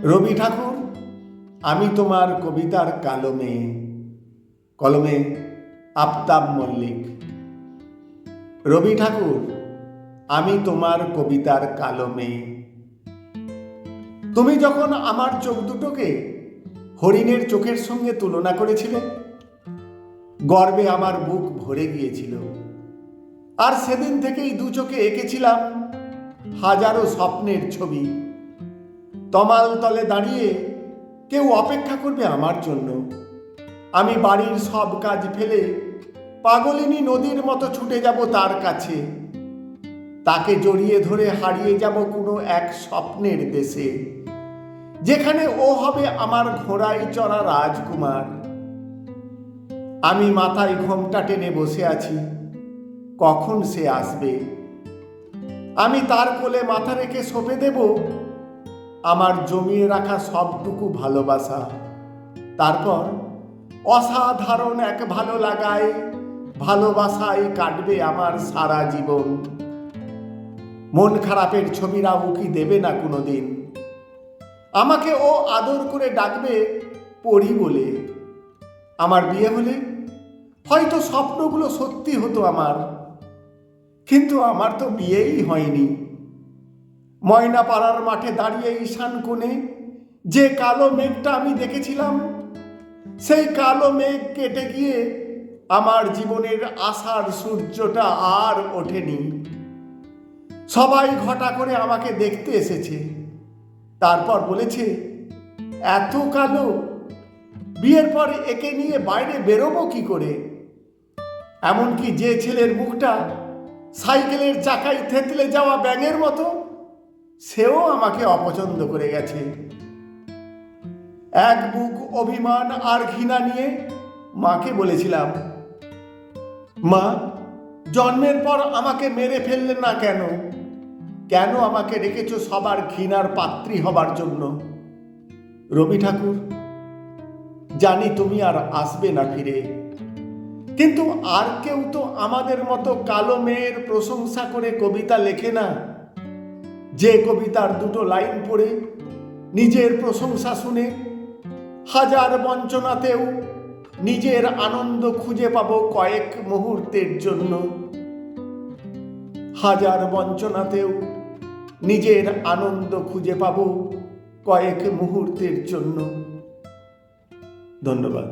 রবি ঠাকুর, আমি তোমার কবিতার কালো মেয়ে। কলমে আফতাব মল্লিক। রবি ঠাকুর, আমি তোমার কবিতার কালো মেয়ে। তুমি যখন আমার চোখ দুটোকে হরিণের চোখের সঙ্গে তুলনা করেছিলে, গর্বে আমার বুক ভরে গিয়েছিল। আর সেদিন থেকেই দু চোখে এঁকেছিলাম হাজারো স্বপ্নের ছবি। তমাল তলে দাঁড়িয়ে কেউ অপেক্ষা করবে আমার জন্য। আমি বাড়ির সব কাজ ফেলে পাগলিনী নদীর মতো ছুটে যাব তার কাছে। তাকে জড়িয়ে ধরে হারিয়ে যাব কোনো এক স্বপ্নের দেশে, যেখানে ও হবে আমার ঘোড়ায় চড়া রাজকুমার। আমি মাথায় ঘোমটা টেনে বসে আছি, কখন সে আসবে। আমি তার কোলে মাথা রেখে সঁপে দেব আমার জমিয়ে রাখা সবটুকু ভালোবাসা। তারপর অসাধারণ এক ভালো লাগায় ভালোবাসায় কাটবে আমার সারা জীবন। মন খারাপের ছবিরা উকি দেবে না কোনোদিন। আমাকে ও আদর করে ডাকবে পড়ি বলে। আমার বিয়ে হলে হয়তো স্বপ্নগুলো সত্যি হতো আমার, কিন্তু আমার তো বিয়েই হয়নি। ময়নাপাড়ার মাঠে দাঁড়িয়ে ঈশান কোণে যে কালো মেঘটা আমি দেখেছিলাম, সেই কালো মেঘ কেটে গিয়ে আমার জীবনের আশার সূর্যটা আর ওঠেনি। সবাই ঘটা করে আমাকে দেখতে এসেছে, তারপর বলেছে, এত কালো, বিয়ের পর একে নিয়ে বাইরে বেরোবো কি করে। এমনকি যে ছেলের মুখটা সাইকেলের চাকায় থেতলে যাওয়া ব্যাঙের মতো, সেও আমাকে অপছন্দ করে গেছে। এক বুক অভিমান আর ঘৃণা নিয়ে মাকে বলেছিলাম, মা, জন্মের পর আমাকে মেরে ফেললেন না কেন? কেন আমাকে রেখেছো সবার ঘৃণার পাত্রী হবার জন্য? রবি ঠাকুর, জানি তুমি আর আসবে না ফিরে, কিন্তু আর কেউ তো আমাদের মতো কালো মেয়ের প্রশংসা করে কবিতা লেখে না। যে কবিতার দুটো লাইন পড়ে নিজের প্রশংসা শুনে হাজার বঞ্চনাতেও নিজের আনন্দ খুঁজে পাবো কয়েক মুহূর্তের জন্য। হাজার বঞ্চনাতেও নিজের আনন্দ খুঁজে পাবো কয়েক মুহূর্তের জন্য। ধন্যবাদ।